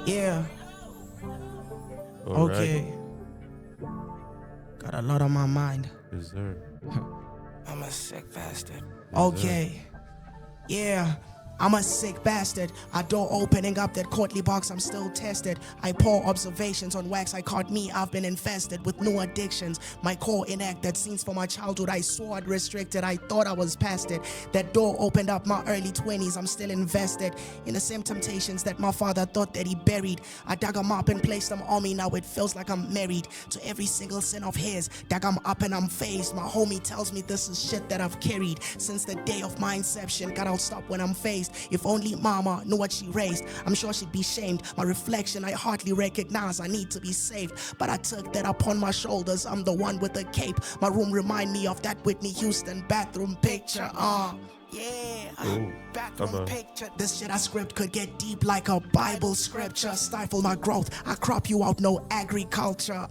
Yeah. All Okay. Got a lot on my mind. Yes, sir. I'm a sick bastard. Yes, Okay. Yeah. I'm a sick bastard. A door opening up that courtly box, I'm still tested. I pour observations on wax, I caught me, I've been infested with new addictions. My core enacted scenes from my childhood, I swore I'd restricted, I thought I was past it. That door opened up my early 20s, I'm still invested in the same temptations that my father thought that he buried. I dug them up and placed them on me, now it feels like I'm married to every single sin of his. Dug them up and I'm phased, my homie tells me this is shit that I've carried since the day of my inception. God, I'll stop when I'm faced. If only mama knew what she raised, I'm sure she'd be shamed. My reflection I hardly recognize, I need to be saved, but I took that upon my shoulders. I'm the one with the cape. My room remind me of that Whitney Houston bathroom picture. Bathroom picture. This shit I script could get deep like a Bible scripture. Stifle my growth, I crop you out, no agriculture.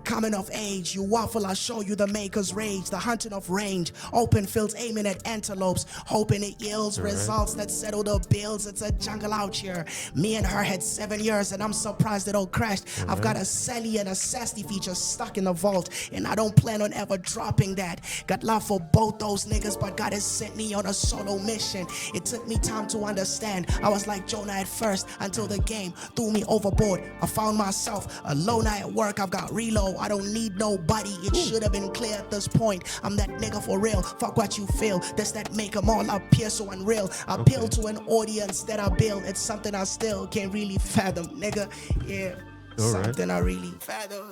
Coming of age, you waffle, I show you the maker's rage. The hunting of range, open fields aiming at antelopes, hoping it yields results that settle the bills. It's a jungle out here. Me and her had 7 years and I'm surprised it all crashed. I've got a Sally and a Sassy feature stuck in the vault, and I don't plan on ever dropping that. Got love for both those niggas, but God has sent me on a solo mission. It took me time to understand. I was like Jonah at first until the game threw me overboard. I found myself alone at work. I've got reload, I don't need nobody. It should have been clear at this point. I'm that nigga for real. Fuck what you feel. That's that make them all appear so unreal. Appeal to an audience that I build. It's something I still can't really fathom, nigga. Yeah. Something I really fathom.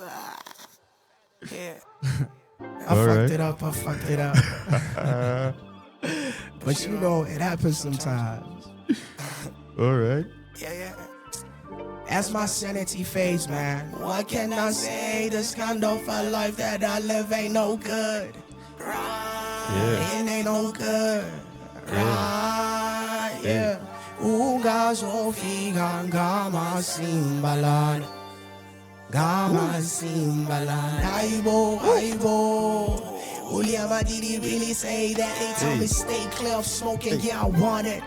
Yeah. I fucked it up. But you know, it happens sometimes. All right. Yeah. As my sanity fades, man, what can I say? This kind of a life that I live ain't no good. It ain't no good. Yeah. Uga Sofi Gama Simbalan. Gama Simbalan. Aibo. Liyema, did he really say that? They told me stay clear of smoking. Yeah, I want it.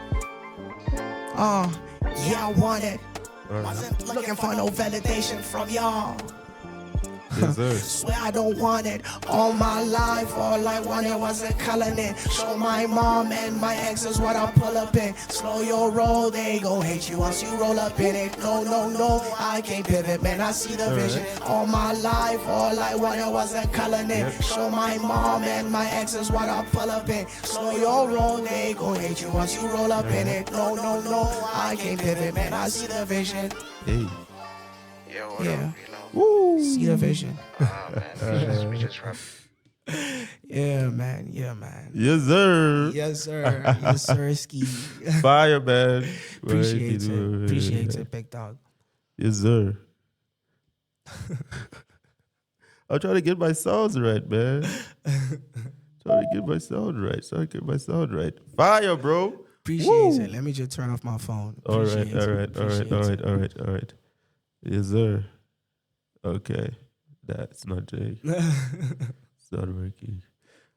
Yeah, I want it. Wasn't looking for no validation from y'all. Yes, sir. Swear I don't want it. All my life, all I wanted was a colony. Show my mom and my ex is what I pull up in. Slow your roll, they gon' hate you once you roll up in it. No, I can't pivot, man, I see the vision. All my life, all I wanted was a colony. Show my mom and my ex is what I pull up in. Slow your roll, they gon' hate you once you roll up in it. No, I can't pivot, man, I see the vision. Hey. Yeah. Woo. See the vision. We just Yeah, man. Yes, sir. Yes, sir, Ski. Fire, man. Appreciate it, big dog. Yes, sir. I'm trying to get my sounds right, man. Trying to get my sound right. Fire, bro. Appreciate it. Let me just turn off my phone. All right. Yes, sir. Okay. That's not Jake. It's not working.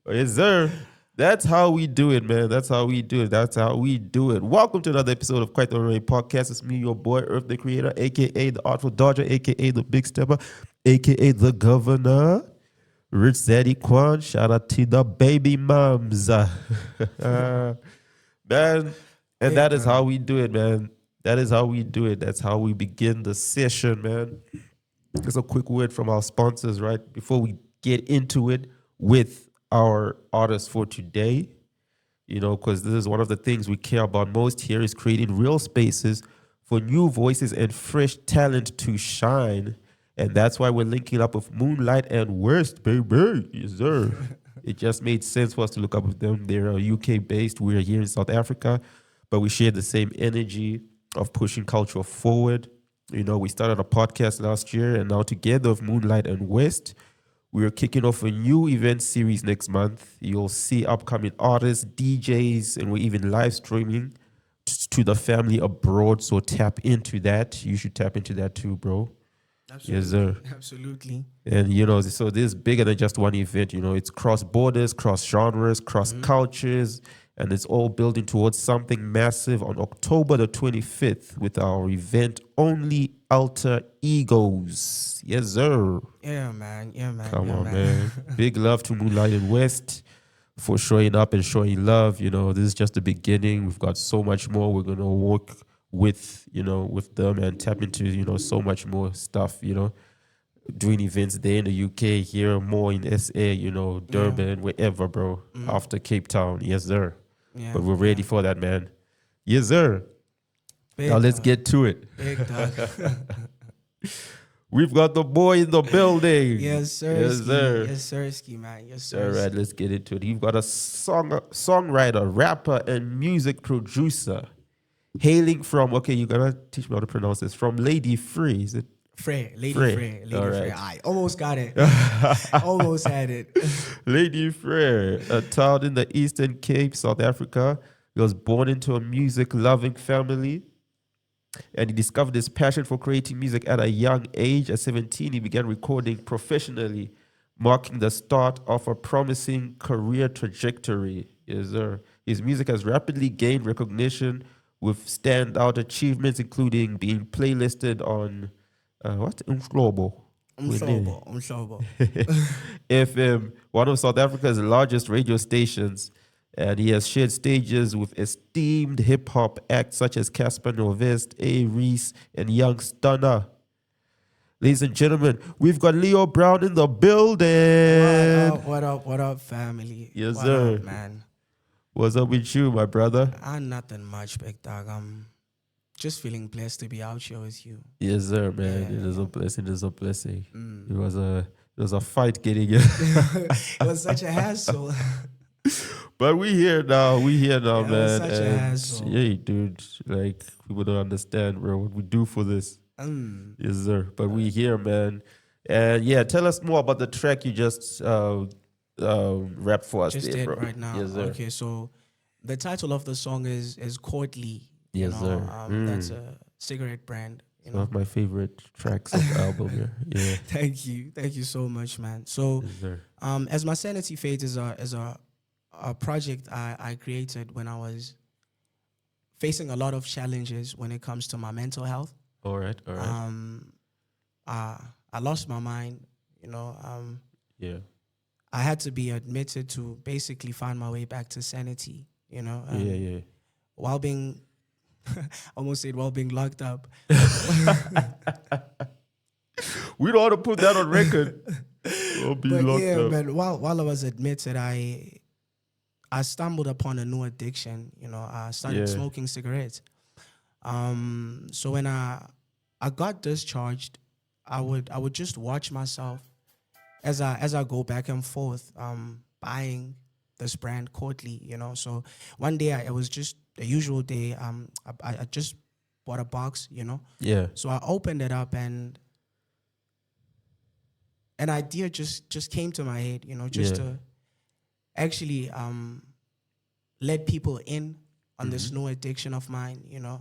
Oh, yes, sir. That's how we do it, man. That's how we do it. Welcome to another episode of Quite the Rain Podcast. It's me, your boy, Earth the Creator, a.k.a. the Artful Dodger, a.k.a. the Big Stepper, a.k.a. the Governor, Rich Zaddy Kwan. Shout out to the baby moms. Man, and that is how we do it, man. That is how we do it. That's how we begin the session, man. Just a quick word from our sponsors, right? Before we get into it with our artists for today, you know, because this is one of the things we care about most here is creating real spaces for new voices and fresh talent to shine. And that's why we're linking up with Moonlight and West, baby. Yes, sir. It just made sense for us to look up with them. They're UK-based. We're here in South Africa, but we share the same energy of pushing culture forward. You know, we started a podcast last year, and now together with Moonlight and West, we are kicking off a new event series next month. You'll see upcoming artists, DJs, and we're even live streaming to the family abroad. So tap into that. You should tap into that too, bro. Absolutely. Yes, sir. Absolutely. And, you know, so this is bigger than just one event. You know, it's cross borders, cross genres, cross cultures. And it's all building towards something massive on October the 25th with our event Only Alter Egos. Yes, sir. Yeah, man. Yeah, man. Come yeah, on, man. Big love to Moonlight and West for showing up and showing love. You know, this is just the beginning. We've got so much more. We're going to work with, with them and tap into, so much more stuff, doing events there in the UK, here more in SA, Durban, wherever, bro. After Cape Town. Yes, sir. Yeah, But we're ready for that, man. Yes, sir. Big Now let's dog. get to it. Big dog. We've got the boy in the building. Yes, sir. Yes, sir. Yes, sir, man. Yes, sir. All right, let's get into it. You've got a songwriter, rapper, and music producer hailing from, okay, you're going to teach me how to pronounce this, from Lady Frere. Is it? Frere, Lady Frere. Frere. Lady All Frere. right. I almost got it. Almost had it. Lady Frere, a child in the Eastern Cape, South Africa. He was born into a music-loving family, and he discovered his passion for creating music at a young age. At 17, he began recording professionally, marking the start of a promising career trajectory. Yes, sir. His music has rapidly gained recognition with standout achievements, including being playlisted on Umhlobo Wenene Umhlobo. FM, one of South Africa's largest radio stations. And he has shared stages with esteemed hip-hop acts such as Cassper, Nyovest, A-Reece, and young Stunna. Ladies and gentlemen, we've got Leo Brown in the building. What up, family? Yes, what sir. Up, man? What's up with you, my brother? Nothing much, big dog. I'm just feeling blessed to be out here with you. Yes, sir, man. Yeah. It is a blessing. It is a blessing. It was a fight getting it. It was such a hassle. But we here now, It was man. such a And hassle. yeah, dude, like people don't understand, bro, what we do for this. Yes, sir. But we here, man. And yeah, tell us more about the track you just rap for us, Just there, did bro. right now. Yes, sir. Okay, so the title of the song is Courtly. Yes, sir. That's a cigarette brand. One of my favorite tracks of the album here. Yeah. Thank you so much, man. So, Yes, sir. as my sanity fades is a project I created when I was facing a lot of challenges when it comes to my mental health. All right. I lost my mind. Yeah. I had to be admitted to basically find my way back to sanity. Yeah. While being, almost said while being locked up. We don't want to put that on record. We'll be But locked yeah, up. man, while I was admitted, I stumbled upon a new addiction. I started smoking cigarettes. So when I got discharged, I would just watch myself as I go back and forth buying this brand Courtly. So one day it was just the usual day. I just bought a box. Yeah. So I opened it up and an idea just came to my head. To actually let people in on this new addiction of mine. Yeah.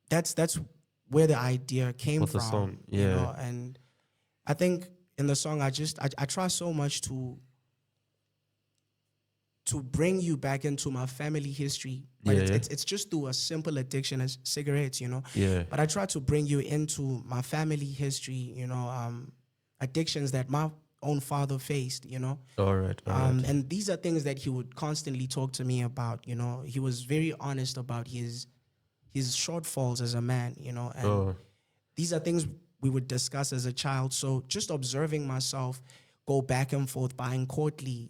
That's where the idea came What's from. the song? Yeah. And I think in the song I try so much to bring you back into my family history. But it's just through a simple addiction as cigarettes, Yeah. But I try to bring you into my family history, addictions that my own father faced, All right. And these are things that he would constantly talk to me about. He was very honest about his shortfalls as a man, and these are things we would discuss as a child. So just observing myself go back and forth buying Courtly,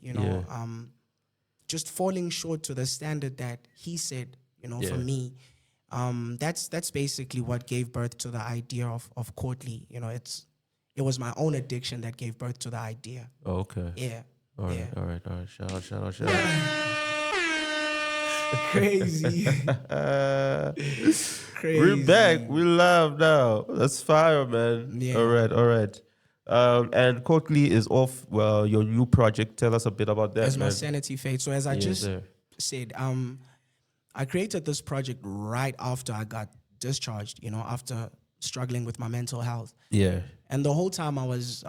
just falling short to the standard that he said, for me. That's basically what gave birth to the idea of Courtly. It was my own addiction that gave birth to the idea. Oh, okay. Yeah. All right. Shout out. Crazy. Crazy. We're back. We live now. That's fire, man. Yeah. All right. And Courtly is off. Well, your new project. Tell us a bit about that, As my man. sanity fades. So as I just said, I created this project right after I got discharged. After struggling with my mental health. Yeah. And the whole time I was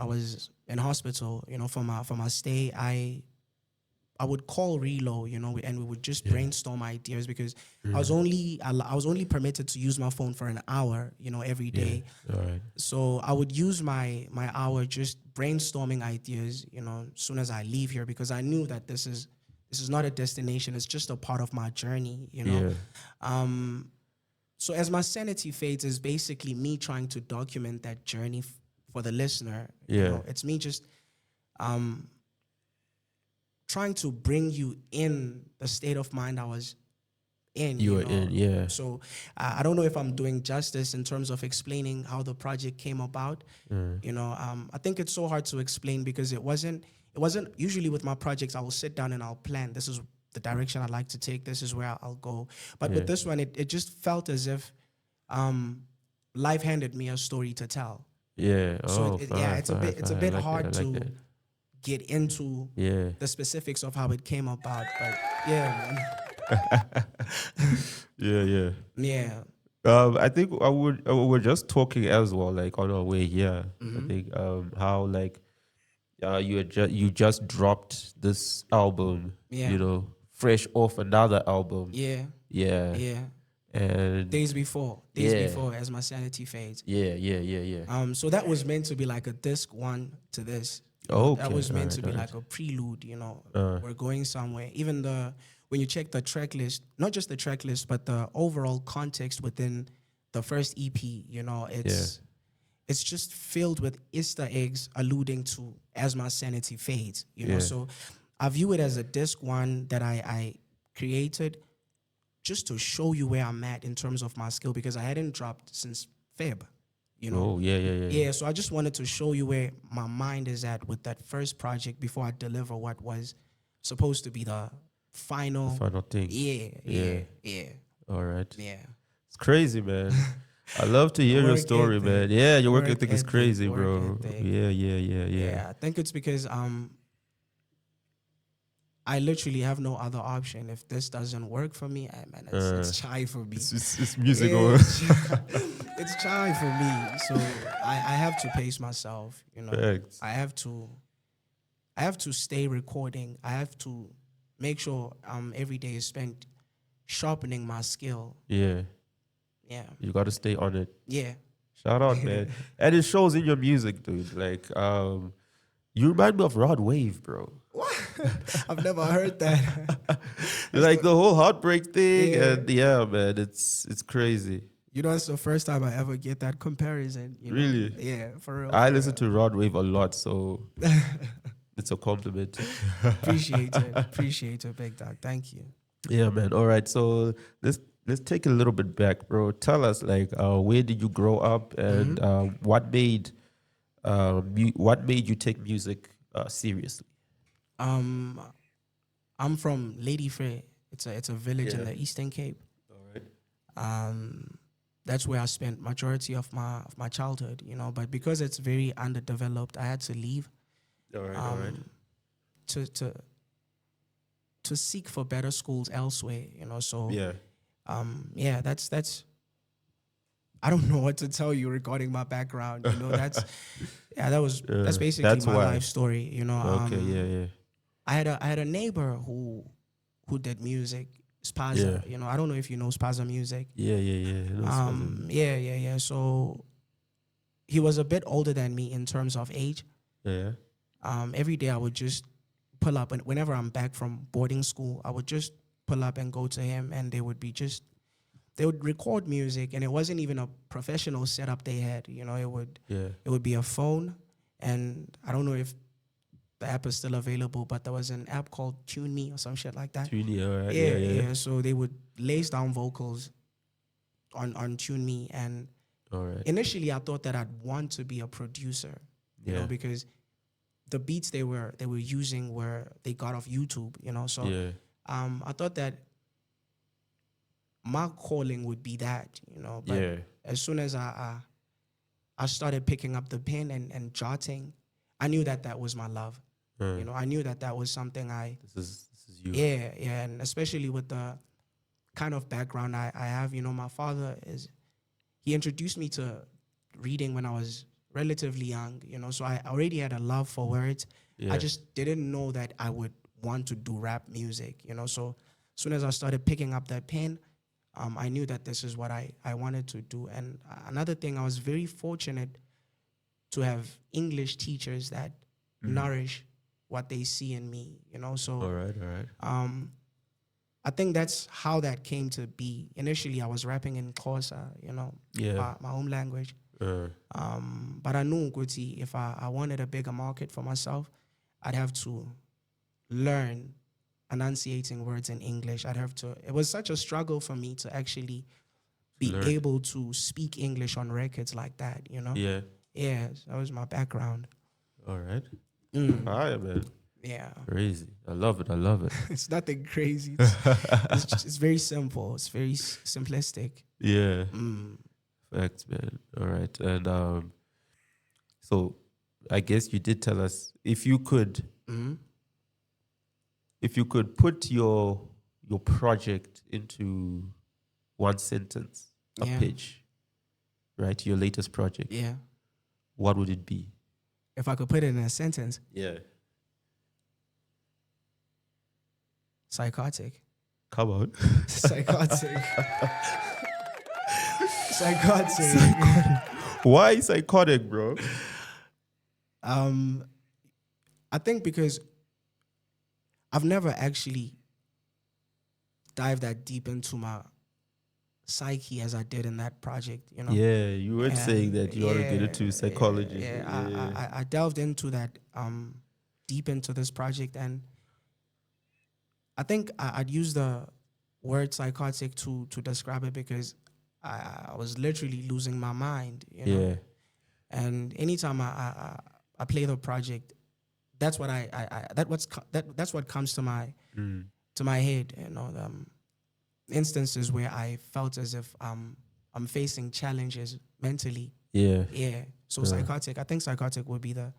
in hospital. For my stay, I would call Relo, and we would just brainstorm ideas because I was only permitted to use my phone for an hour, every day. All right. So I would use my hour just brainstorming ideas, as soon as I leave here, because I knew that this is not a destination, it's just a part of my journey, So as my sanity fades is basically me trying to document that journey for the listener. It's me just trying to bring you in the state of mind I was in. You were in, yeah. So I don't know if I'm doing justice in terms of explaining how the project came about. I think it's so hard to explain because it wasn't usually with my projects. I will sit down and I'll plan. This is the direction I'd like to take. This is where I'll go. But with this one, it just felt as if life handed me a story to tell. Yeah. So it's a bit hard to get into the specifics of how it came about, but yeah. I think we're just talking as well, like on our way here. I think how like you just dropped this album, fresh off another album. Yeah. And days before as my sanity fades. So that was meant to be like a disc one to this. That was meant to be like a prelude, we're going somewhere. Even when you check the track list, not just the track list, but the overall context within the first EP, it's just filled with Easter eggs alluding to as my sanity fades, So I view it as a disc one that I created just to show you where I'm at in terms of my skill, because I hadn't dropped since Feb. So I just wanted to show you where my mind is at with that first project before I deliver what was supposed to be the final thing. Yeah. All right. Yeah. It's crazy, man. I love to hear your story, man. Yeah, your work ethic is crazy, bro. Yeah. I think it's because I literally have no other option. If this doesn't work for me, it's chai for me. It's music. It's chai for me. So I have to pace myself. Thanks. I have to stay recording. I have to make sure every day is spent sharpening my skill. Yeah. You got to stay on it. Yeah. Shout out, man. And it shows in your music, dude. Like, you remind me of Rod Wave, bro. What? I've never heard that. Like the whole heartbreak thing, and man, it's crazy. It's the first time I ever get that comparison. Really? Yeah, for real. I listen to Rod Wave a lot, so it's a compliment. Appreciate it, big dog. Thank you. Yeah, man. All right, so let's take a little bit back, bro. Tell us, like, where did you grow up, and what made you take music seriously? I'm from Lady Frere. It's a village in the Eastern Cape. All right. That's where I spent majority of my childhood, But because it's very underdeveloped, I had to leave. All right. To seek for better schools elsewhere, So that's. I don't know what to tell you regarding my background. That's basically my life story. Okay. I had a neighbor who did music, Spaza. I don't know if you know Spaza music. Yeah. So he was a bit older than me in terms of age. Yeah. Every day I would just pull up, and whenever I'm back from boarding school, I would just pull up and go to him, and they would record music, and it wasn't even a professional setup they had. It would be a phone, and I don't know if the app is still available, but there was an app called Tune Me or some shit like that. Tune Me, all right. Yeah. So they would lace down vocals on Tune Me, and initially I thought that I'd want to be a producer, because the beats they were using they got off YouTube, So I thought that my calling would be that, But as soon as I started picking up the pen and jotting, I knew that was my love. I knew that was something This is you. Yeah, and especially with the kind of background I have, my father he introduced me to reading when I was relatively young, so I already had a love for words. I just didn't know that I would want to do rap music, So as soon as I started picking up that pen, I knew that this is what I wanted to do. And another thing, I was very fortunate to have English teachers that nourish what they see in me, So All right. I think that's how that came to be. Initially, I was rapping in Xhosa, my home language. But I knew ukuthi if I wanted a bigger market for myself, I'd have to learn enunciating words in English. It was such a struggle for me to actually be able to speak English on records like that, Yeah. Yeah, that was my background. All right. Fire, man. Yeah. Crazy. I love it. It's nothing crazy. It's very simple. It's very simplistic. Yeah. Facts, man. All right. And so I guess you did tell us if you could put your project into one sentence, a pitch, right? Your latest project. Yeah. What would it be? If I could put it in a sentence. Yeah. Psychotic. Come on. Psychotic. Psychotic. Why psychotic, bro? I think because I've never actually dived that deep into my psyche as I did in that project, Yeah, you were saying that you want to get into psychology. Yeah. I delved into that deep into this project, and I think I'd use the word psychotic to describe it because I was literally losing my mind, Yeah. And anytime I play the project, that's what that's what comes to my head, instances where I felt as if I'm facing challenges mentally. Yeah. Yeah. So psychotic. I think psychotic would be the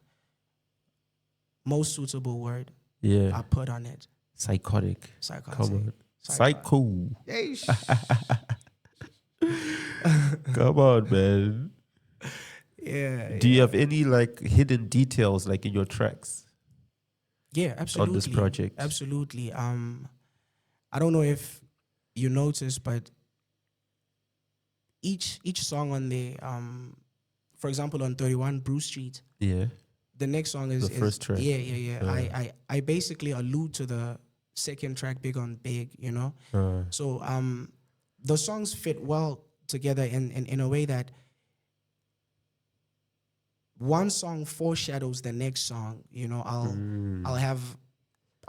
most suitable word I put on it. Psychotic. Psychotic. Come on. Psycho. Come on, man. Yeah. Do you have any like hidden details like in your tracks? Yeah, absolutely. On this project? Absolutely. I don't know if you noticed, but each song on there, for example, on 31 Bruce Street, the next song is the first track. Yeah. I basically allude to the second track, Big on Big, So the songs fit well together in a way that one song foreshadows the next song.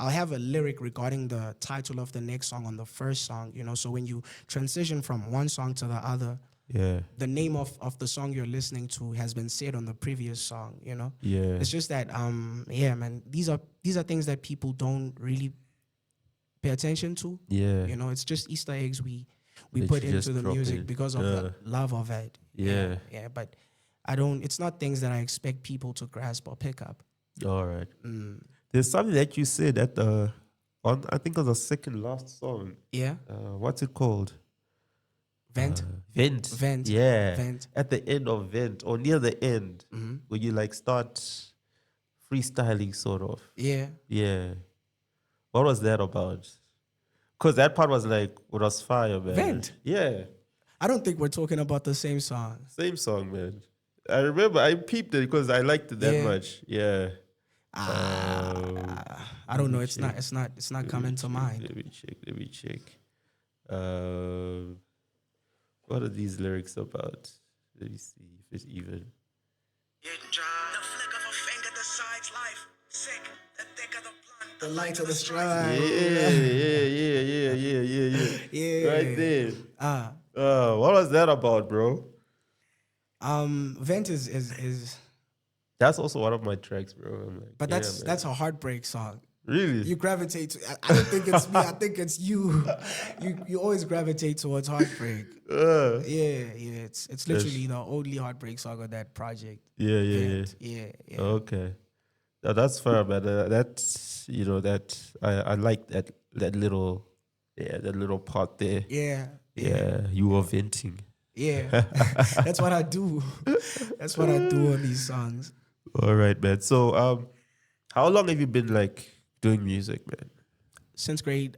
I'll have a lyric regarding the title of the next song on the first song, So when you transition from one song to the other, the name of the song you're listening to has been said on the previous song, Yeah. It's just that, man, these are things that people don't really pay attention to. Yeah. It's just Easter eggs we That put you just into the drop music in. because of the love of it. Yeah. Yeah, but it's not things that I expect people to grasp or pick up. All right. There's something that you said at the I think it was the second last song. Yeah. What's it called? Vent. Vent. Yeah. Vent. At the end of Vent or near the end, where you like start freestyling sort of. Yeah. Yeah. What was that about? Because that part was like, it was fire, man. Vent? Yeah. I don't think we're talking about the same song. Same song, man. I remember I peeped it because I liked it that much. Yeah. I don't know. It's not coming to mind. Let me check. What are these lyrics about? Let me see if it's even. The flick of a finger decides life. Sick, the thick of the blunt, the light of the stride. Yeah. Right there. What was that about, bro? Vent is. That's also one of my tracks, bro. I'm like, but that's a heartreak song. Really? You gravitate to. I don't think it's me. I think it's you. You always gravitate towards heartbreak. Yeah. It's literally the only heartbreak song on that project. Yeah. Okay. That's fair, man. That's I like that little that little part there. Yeah. You were venting. Yeah. That's what I do. That's what I do on these songs. All right, man. So how long have you been like doing music, man? Since grade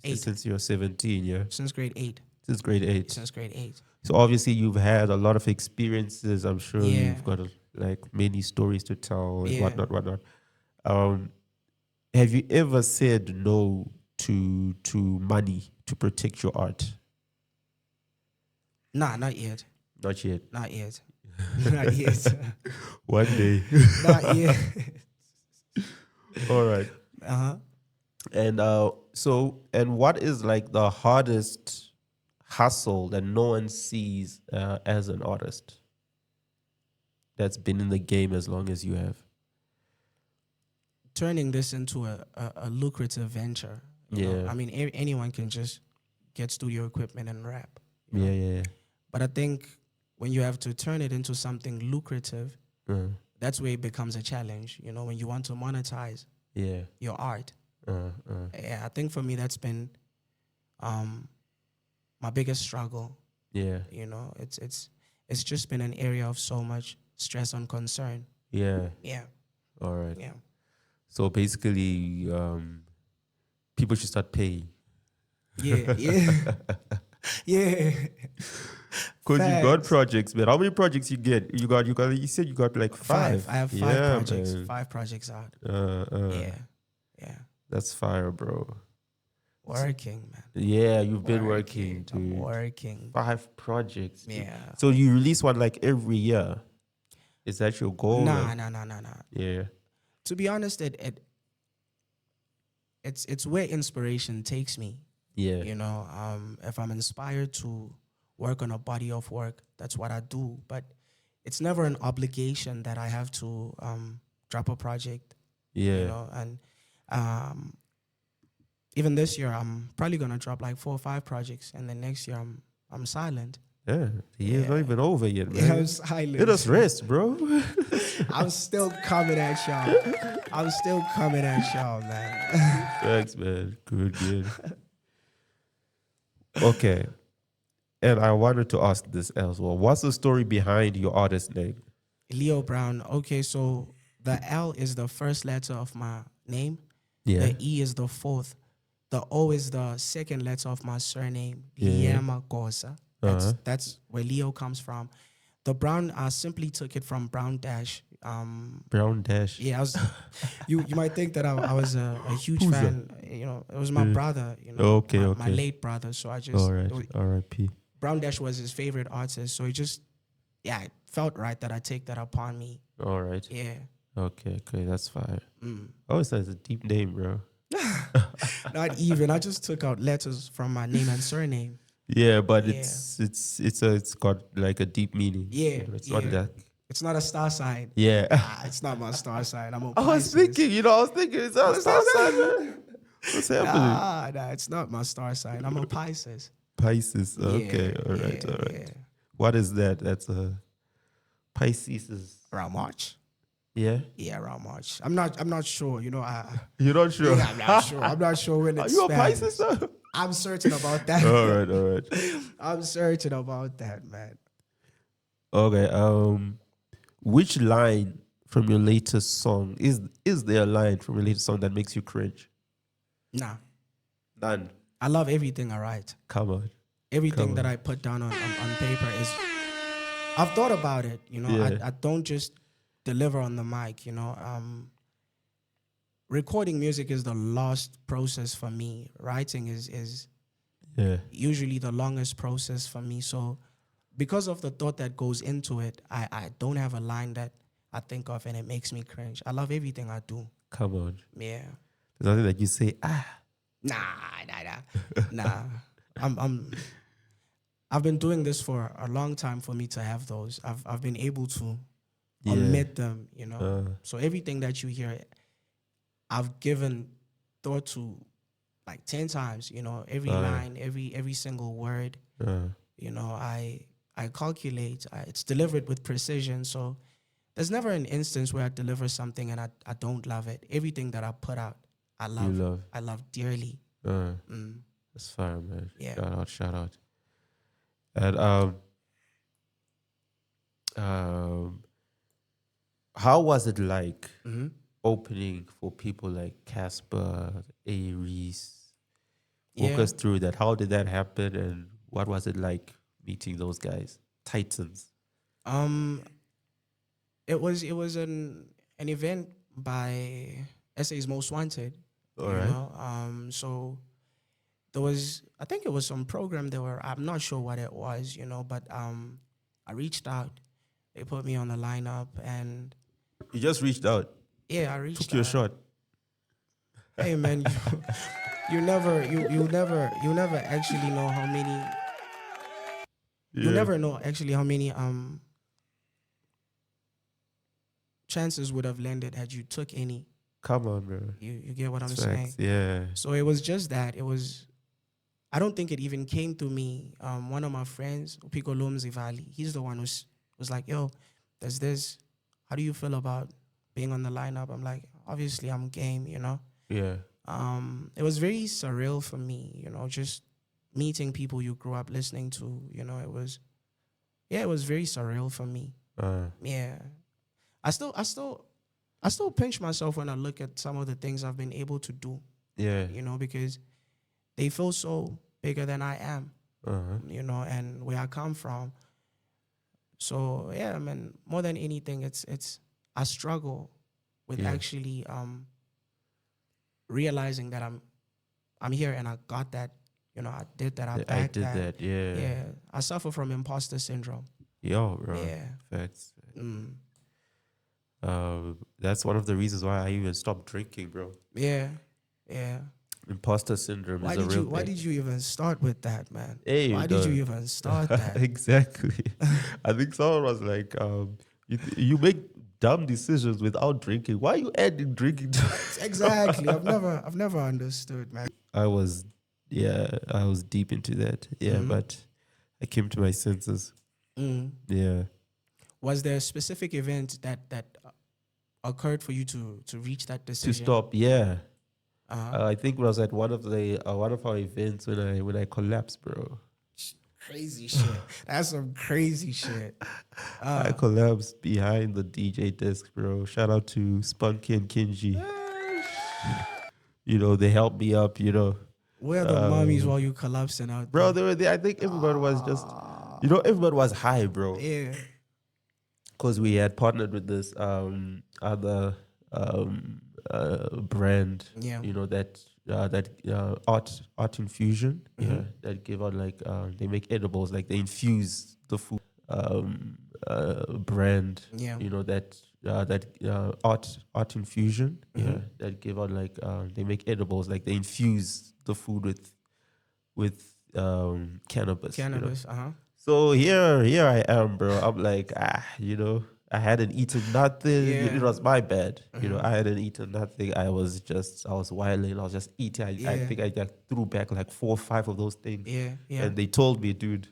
You said 8. since you're 17, yeah? Since grade 8. Since grade 8. Since grade 8. So obviously you've had a lot of experiences. I'm sure Yeah. you've got like many stories to tell and Yeah. whatnot. Have you ever said no to money to protect your art? Nah, not yet. Not yet. Not yet. Not yet. One day. Not yet. All right. Uh-huh. And and what is like the hardest hustle that no one sees as an artist that's been in the game as long as you have? Turning this into a lucrative venture. You know? Yeah. I mean, anyone can just get studio equipment and rap. you know? Yeah. But I think when you have to turn it into something lucrative, that's where it becomes a challenge. You know, when you want to monetize Yeah. your art. Yeah, I think for me that's been my biggest struggle. Yeah. You know, it's just been an area of so much stress and concern. Yeah. Yeah, All right. yeah. So basically, people should start paying. Yeah, yeah. Yeah. Because you got Facts. projects, man. How many projects you get? You said you got like five. I have 5 Yeah, projects. man. 5 projects out. Yeah. Yeah. That's fire, bro. Working, man. Yeah, you've been working, dude. I'm working. 5 projects. Dude. Yeah. So you release one like every year. Is that your goal? Nah. Yeah. To be honest, it's where inspiration takes me. Yeah. You know, if I'm inspired to work on a body of work, that's what I do. But it's never an obligation that I have to drop a project. Yeah. You know, and even this year, I'm probably gonna drop like 4 or 5 projects, and then next year I'm silent. Yeah. The year's not even over yet, man. Yeah, I'm silent. Let us rest, bro. I'm still coming at y'all. I'm still coming at y'all, man. Thanks, man. Good. Okay. And I wanted to ask this as well. What's the story behind your artist name? Leo Brown. Okay, so the L is the first letter of my name. Yeah. The E is the 4th. The O is the second letter of my surname. Yeah. Liyema Gosa. Uh-huh. That's where Leo comes from. The Brown, I simply took it from Brown Dash. Brown Dash. Yeah, I was. you might think that I was a huge Who's fan. You know, it was my brother. You know, Okay, my late brother. So I just All right. R.I.P. Brown Dash was his favorite artist. So it felt right that I take that upon me. All right. Yeah. Okay, that's fine. Oh, it's a deep name, bro. Not even. I just took out letters from my name and surname. Yeah, but Yeah. it's got like a deep meaning. Yeah. It's not that. It's not a star sign. Yeah. It's not my star sign. I'm a I was Pisces. thinking, it's not a star sign, man. What's happening? Nah, it's not my star sign. I'm a Pisces. Pisces. Okay, Yeah, all right. yeah. What is that? That's a Pisces is Around March. yeah. Yeah, around March. I'm not sure. You know, You're not sure. I'm not sure. I'm not sure when Are it's you a spans. Pisces though? I'm certain about that. All right. I'm certain about that, man. Okay. Which line from your latest song is there a line from your latest song that makes you cringe? Nah. None. I love everything I write. Come on. Everything that I put down on paper is. I've thought about it. You know, Yeah. I don't just deliver on the mic. You know, recording music is the last process for me. Writing is Yeah. usually the longest process for me. So because of the thought that goes into it, I don't have a line that I think of and it makes me cringe. I love everything I do. Come on. Yeah. There's nothing that you say, Nah. I've been doing this for a long time for me to have those. I've been able to omit them, you know. So everything that you hear, I've given thought to like 10 times, you know, every line, every single word. You know, I calculate. It's delivered with precision. So there's never an instance where I deliver something and I don't love it. Everything that I put out, I love. You love. I love dearly. That's fire, man. Yeah. Shout out. And how was it like opening for people like Cassper, A-Reece. Walk Yeah. us through that. How did that happen, and what was it like meeting those guys, Titans? Um, it was an event by SA's Most Wanted. All right. So there was, I think it was some program they were, I'm not sure what it was, but I reached out. They put me on the lineup, and You just reached out, yeah, I reached took your out. shot. Hey man, you never actually know how many you Yeah. never know actually how many chances would have landed had you took any. Come on, bro. You get what I'm Facts. saying? Yeah. So it was just that. I don't think it even came to me. One of my friends, Upiko Lomzivali, he's the one who was like, yo, there's this. How do you feel about being on the lineup? I'm like, obviously I'm game, Yeah. It was very surreal for me, just meeting people you grew up listening to, it was very surreal for me. Yeah. I still pinch myself when I look at some of the things I've been able to do, Yeah. because they feel so bigger than I am, Uh-huh. and where I come from. So yeah, I mean, more than anything, it's I struggle with Yeah. actually realizing that I'm here and I got that, I did that, I I backed did that. that. Yeah. Yeah, I suffer from imposter syndrome. Yo, bro. Yeah. Facts. Mm. That's one of the reasons why I even stopped drinking, bro. Yeah. Yeah. Imposter syndrome Why is a did real you Why thing. did you even start with that, man? Hey, Why did you even start that? Exactly. I think someone was like, you make dumb decisions without drinking. Why are you adding drinking to it? Exactly. I've never understood, man. I was deep into that. Yeah, but I came to my senses. Mm. Yeah. Was there a specific event that occurred for you to reach that To decision? stop, yeah. Uh-huh. I think it was at one of our events when I collapsed, bro. Crazy shit. That's some crazy shit. I collapsed behind the DJ desk, bro. Shout out to Spunky and Kinji. They helped me up, Where are the mummies while you collapsing out Bro, there? they were there. I think everybody was just, everybody was high, bro. Yeah. Because we had partnered with this other brand, Yeah. that art infusion, that give out like they make edibles, like they infuse the food. Brand, Yeah. that art infusion, that give out like they make edibles, like they infuse the food with cannabis. Cannabis. Uh-huh. So here I am, bro. I'm like, I hadn't eaten nothing. Yeah. It was my bad. I hadn't eaten nothing. I was wilding. I was just eating. I think I just threw back like 4 or 5 of those things. Yeah. Yeah. And they told me, dude,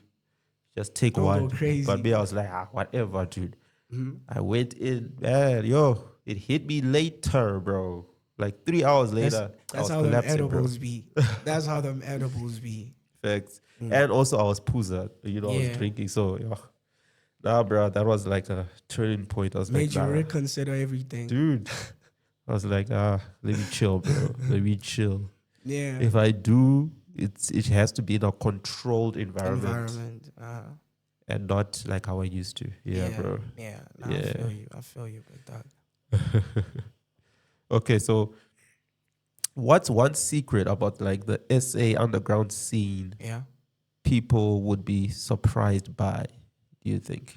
just take Don't one. go crazy. But me, I was like, whatever, dude. Mm-hmm. I went in, man, it hit me later, bro. Like 3 hours later, I That's was how them collapsing, bro. edibles be. That's how them edibles be. Facts. And also I was pooza, I was Yeah. drinking. So, nah, bro, that was like a turning point. I was Made like, you nah, reconsider everything. dude. I was like, let me chill, bro. Let me chill. Yeah. If I do, it has to be in a controlled environment. And not like how I used to. Yeah, bro. Yeah. Nah, Yeah. I feel you, big dog. Okay, so what's one secret about like the SA underground scene Yeah. people would be surprised by, do you think?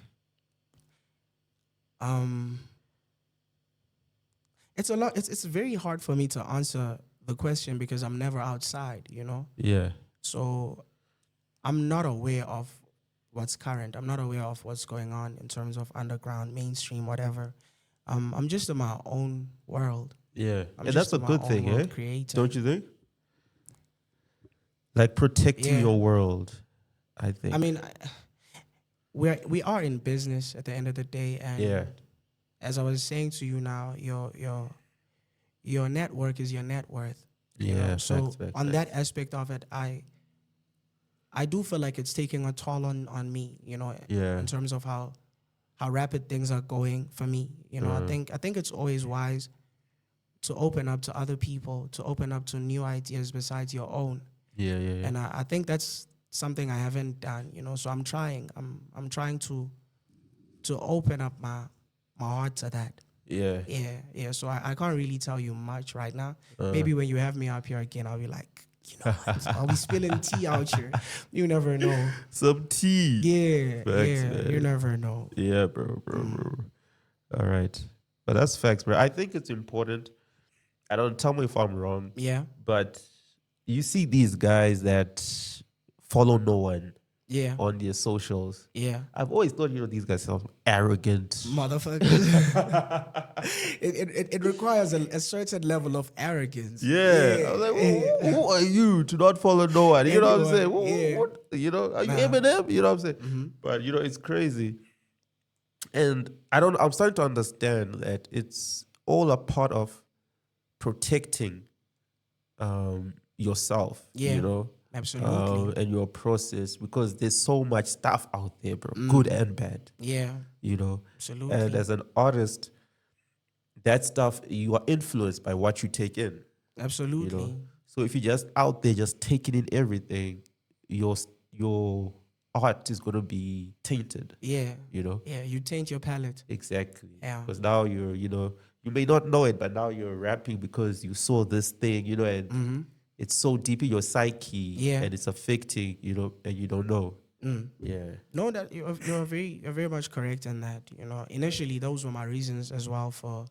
It's a lot. It's very hard for me to answer the question because I'm never outside, Yeah. So I'm not aware of what's current. I'm not aware of what's going on in terms of underground, mainstream, whatever. I'm just in my own world. Yeah. I'm And just that's a in my good own thing, world eh? creating. Don't you think? Like protecting Yeah. your world, I think. I mean, we are in business at the end of the day, and as I was saying to you now, your network is your net worth. So facts. on that aspect of it, I do feel like it's taking a toll on me, in terms of how rapid things are going for me. I think it's always wise to open up to other people, to open up to new ideas besides your own. Yeah. And I think that's something I haven't done, so I'm trying. I'm trying to open up my heart to that. Yeah. Yeah. So I can't really tell you much right now. Maybe when you have me up here again, I'll be like, I'll be spilling tea out here. You never know. Some tea. Yeah, Facts, man. you never know. Yeah, bro. All right. But that's facts, bro. I think it's important. I don't, tell me if I'm wrong. Yeah. But you see these guys that follow no one Yeah. on their socials. Yeah. I've always thought, these guys sound arrogant. Motherfuckers. it requires a certain level of arrogance. Yeah. I was like, who are you to not follow no one? You know what I'm saying? Yeah. What? Are you Eminem? You know what I'm saying? Mm-hmm. But, it's crazy. And I'm starting to understand that it's all a part of protecting yourself, Absolutely. and your process, because there's so much stuff out there, bro, good and bad. Yeah. Absolutely. And as an artist, that stuff, you are influenced by what you take in. Absolutely. So if you're just out there just taking in everything, your art is going to be tainted. Yeah. Yeah, you taint your palate. Exactly. Yeah. Because now you're, you may not know it, but now you're rapping because you saw this thing, and it's so deep in your psyche, and it's affecting, and you don't know. Yeah. No, that you're very much correct in that. Initially those were my reasons as well for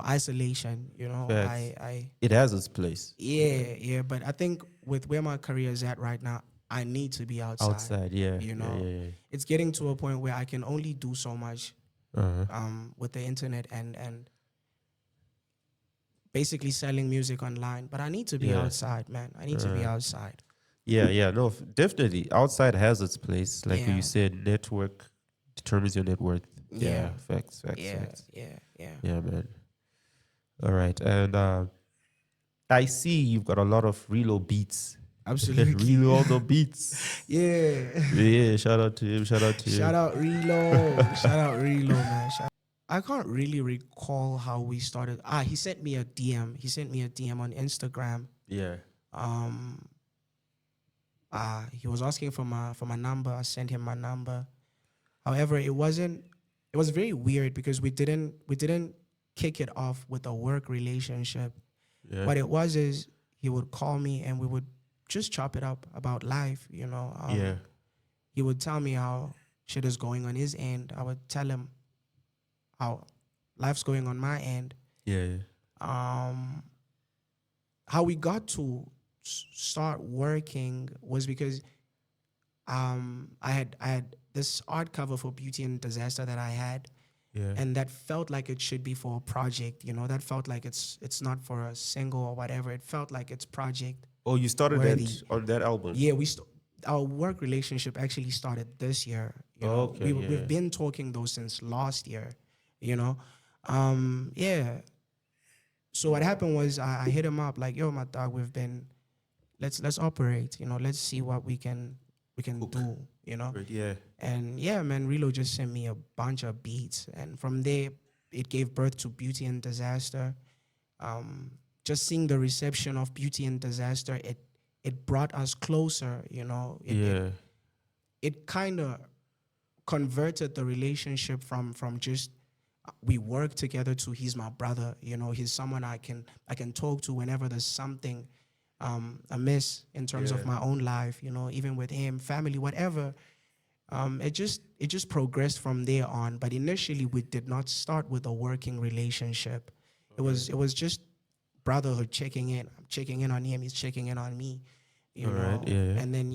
isolation. It has its place. Yeah. But I think with where my career is at right now, I need to be outside. Outside, yeah. It's getting to a point where I can only do so much with the internet and basically selling music online. But I need to be outside, man. I need to be outside. Yeah. No, definitely. Outside has its place. Like you said, network determines your net worth. Yeah. Facts. Yeah, man. All right. And I see you've got a lot of Relo beats. Absolutely. Relo on the beats. Yeah, shout out to him. Shout out Relo. Shout out Relo, man. I can't really recall how we started. He sent me a DM. He sent me a DM on Instagram. Yeah. He was asking for my number. I sent him my number. However, it was very weird because we didn't kick it off with a work relationship. Yeah. What it was is he would call me and we would just chop it up about life, He would tell me how shit is going on his end. I would tell him how life's going on my end. Yeah. How we got to start working was because I had this art cover for Beauty and Disaster that I had. Yeah. And that felt like it should be for a project, That felt like it's not for a single or whatever. It felt like it's project. Oh, you started that on that album? Yeah, our work relationship actually started this year. Okay, We've been talking though since last year. Yeah. So what happened was I hit him up like, yo, my dog, let's operate. Let's see what we can do. Yeah. And yeah, man, Relo just sent me a bunch of beats, and from there, it gave birth to Beauty and Disaster. Just seeing the reception of Beauty and Disaster, it brought us closer, It kind of converted the relationship from just we work together to he's my brother, he's someone I can talk to whenever there's something amiss in terms of my own life, even with him, family, whatever. It just progressed from there on. But initially, we did not start with a working relationship. Okay. It was just brotherhood, checking in. I'm checking in on him. He's checking in on me. You know. Right, yeah. And then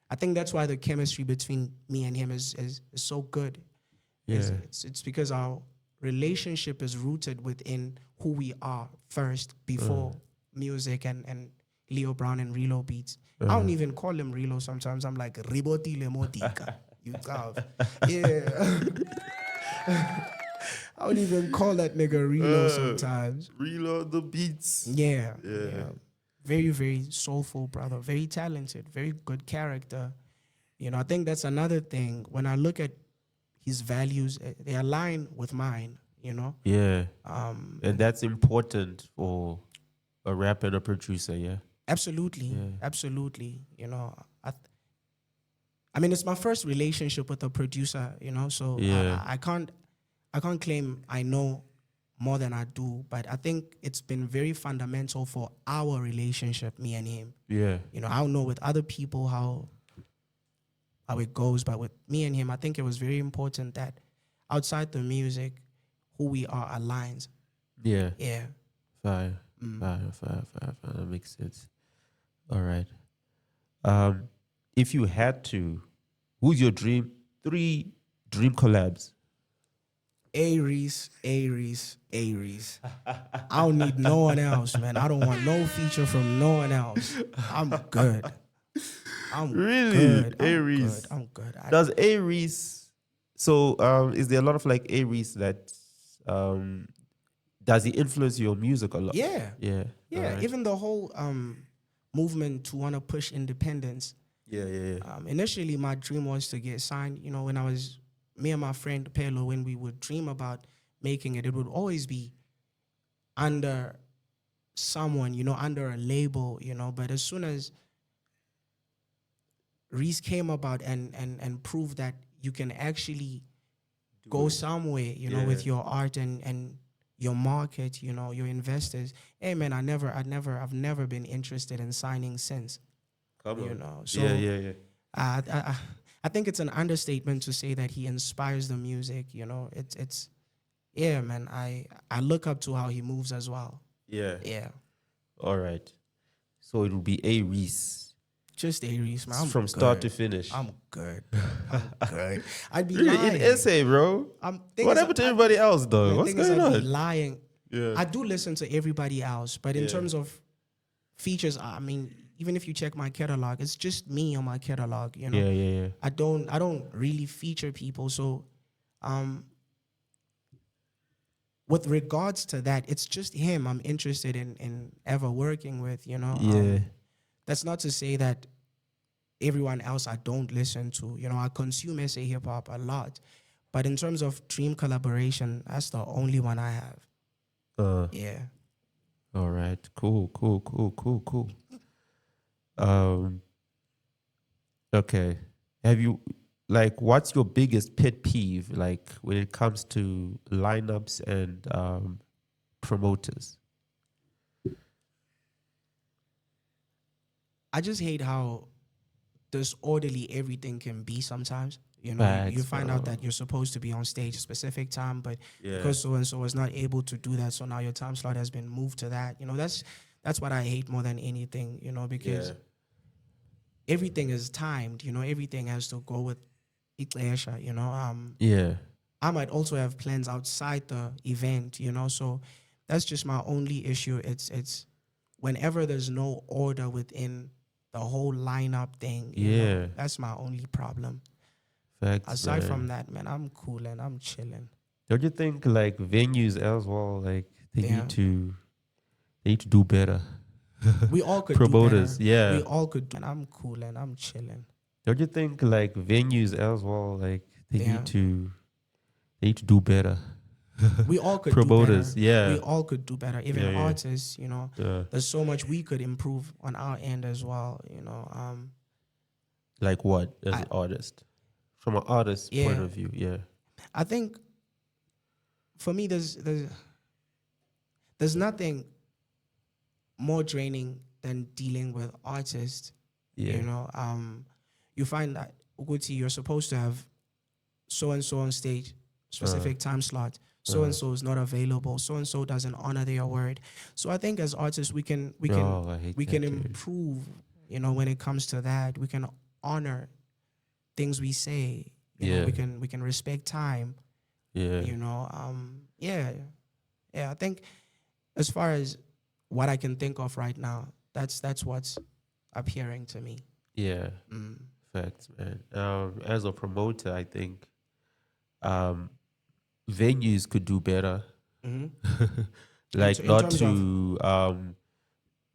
I think that's why the chemistry between me and him is so good. Yeah. It's because our relationship is rooted within who we are first before music and Leo Brown and Relo beats. I don't even call him Relo sometimes. I'm like Riboti Lemotika. You have. Yeah. I don't even call that nigga Relo sometimes. Relo the beats. Yeah. Very, very soulful brother. Very talented. Very good character. I think that's another thing. When I look at his values, they align with mine. you know. Yeah. And that's important for a rapper and a producer, yeah. Absolutely, absolutely. You know, I mean, it's my first relationship with a producer, you know, so I can't claim I know more than I do, but I think it's been very fundamental for our relationship, me and him. Yeah. You know, I don't know with other people how it goes, but with me and him, I think it was very important that outside the music, who we are aligns. Yeah. Yeah. Fire. That makes sense. All right. If you had to, who's your three dream collabs? A-Reece, A-Reece, A-Reece. I don't need no one else, man. I don't want no feature from no one else. I'm good. I'm Really? good. A-Reece. I'm good. Does A-Reece, so is there a lot of like A-Reece that, does he influence your music a lot? Yeah. Yeah. Yeah. Right. Even the whole movement to want to push independence. Yeah. Initially, my dream was to get signed. You know, when I was, me and my friend Pelo, when we would dream about making it, it would always be under someone, you know, under a label, you know. But as soon as Reece came about and proved that you can actually go somewhere, you know, with your art and your market, you know, your investors. Hey man, I've never been interested in signing since. Come on. You know, so yeah. I think it's an understatement to say that he inspires the music. You know, it's yeah, man. I look up to how he moves as well. Yeah. Yeah. All right. So it will be A-Reece. Just A-Reece, man. I'm from good. start to finish. I'm good. I'm good. I'd be Really, lying. in essay, bro. What happened to everybody else, though? The What's thing is, going I'd be on? lying. Yeah. I do listen to everybody else, but in Yeah. terms of features, I mean, even if you check my catalog, it's just me on my catalog. You know. Yeah. I don't really feature people. So, with regards to that, it's just him I'm interested in ever working with. You know. Yeah. That's not to say that everyone else I don't listen to. You know, I consume SA hip hop a lot, but in terms of dream collaboration, that's the only one I have. Yeah. All right. Cool. Okay. Have you, like, what's your biggest pet peeve, like, when it comes to lineups and promoters? I just hate how disorderly everything can be sometimes. You know, Facts, you find out bro. that you're supposed to be on stage a specific time, but Yeah. because so and so was not able to do that, so now your time slot has been moved to that. You know, that's what I hate more than anything. You know, because everything is timed. You know, everything has to go with Iklesha. You know, Yeah. I might also have plans outside the event. You know, so that's just my only issue. It's whenever there's no order within the whole lineup thing, you know, that's my only problem. Facts, Aside man. from that, man, I'm cool and I'm chilling. Don't you think, like, venues as well, like, they Yeah. need to do better? We all could Promoters, do better. yeah. We all could do, and I'm cool and I'm chilling. Don't you think, like, venues as well, like, they Yeah. need to do better? We all could Promoters, do better. yeah. We all could do better. Even Yeah. artists, you know, Yeah. there's so much we could improve on our end as well, you know. Like what, as an artist? From an artist's point Yeah. of view, yeah. I think for me there's nothing more draining than dealing with artists. Yeah. You know, you find that Uguti, you're supposed to have so and so on stage, specific time slot. So and so is not available. So and so doesn't honor their word. So I think as artists we can I hate that, dude. improve. You know, when it comes to that, we can honor things we say. You know, we can respect time. Yeah. You know, yeah. I think as far as what I can think of right now, that's what's appearing to me. Yeah. Facts, man. As a promoter, I think venues could do better. Like, In not terms to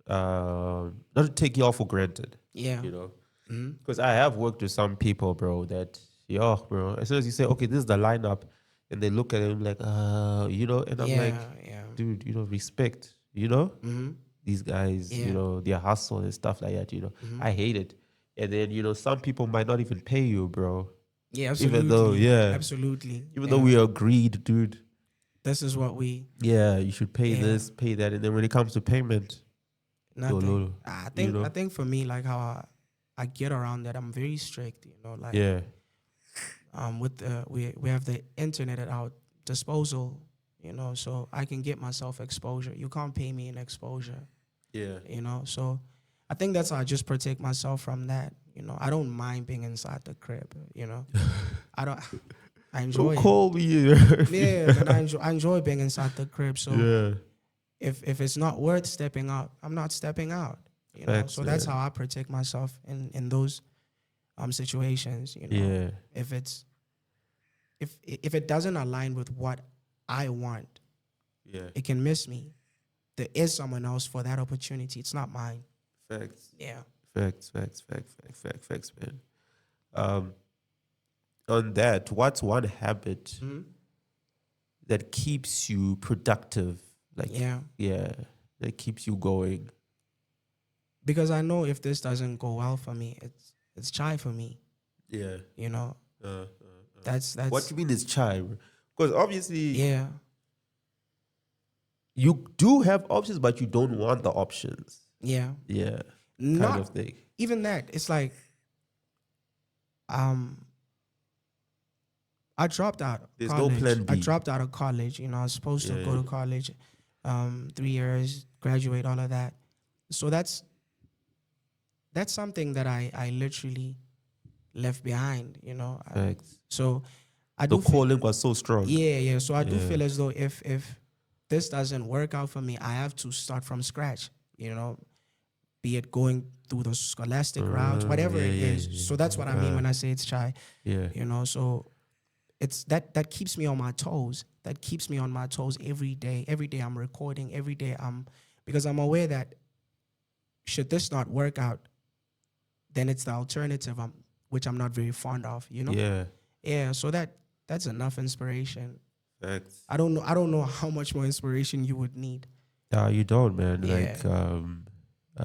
not to take y'all for granted. Yeah. You know, because I have worked with some people, bro. That bro. As soon as you say, okay, this is the lineup, and they look at him like, and I'm like, dude, respect, these guys, their hustle and stuff like that, I hate it. And then, some people might not even pay you, bro. Yeah, absolutely. Even though we agreed, dude. This is what we... Yeah, you should pay this, pay that. And then when it comes to payment, nothing. I think for me, like how I get around that, I'm very strict, like... Yeah. With we have the internet at our disposal, so I can get myself exposure. You can't pay me in exposure. Yeah. So I think that's how I just protect myself from that. I don't mind being inside the crib, I enjoy Don't call me. Yeah, and I enjoy being inside the crib. So if it's not worth stepping out, I'm not stepping out. Facts, so that's how I protect myself in those situations. Yeah. If it doesn't align with what I want, it can miss me. There is someone else for that opportunity. It's not mine. Facts. Yeah. Facts, man. On that, what's one habit that keeps you productive? Like, that keeps you going. Because I know if this doesn't go well for me, it's chai for me. Yeah. That's what do you mean it's chai? Because obviously, you do have options, but you don't want the options. Yeah. Yeah. Not kind of thing. Even that, it's like, I dropped out. There's college. no plan B. I dropped out of college. I was supposed to go to college, 3 years, graduate, all of that. So that's something that I literally left behind. So I do. The calling was so strong. Yeah. So I do feel as though if this doesn't work out for me, I have to start from scratch. Be it going through the scholastic route, whatever it is. So that's what I mean when I say it's chai. Yeah. So it's that keeps me on my toes. That keeps me on my toes every day. Every day I'm recording. Every day because I'm aware that should this not work out, then it's the alternative, which I'm not very fond of. Yeah. So that's enough inspiration. Facts. I don't know how much more inspiration you would need. You don't, man. Yeah.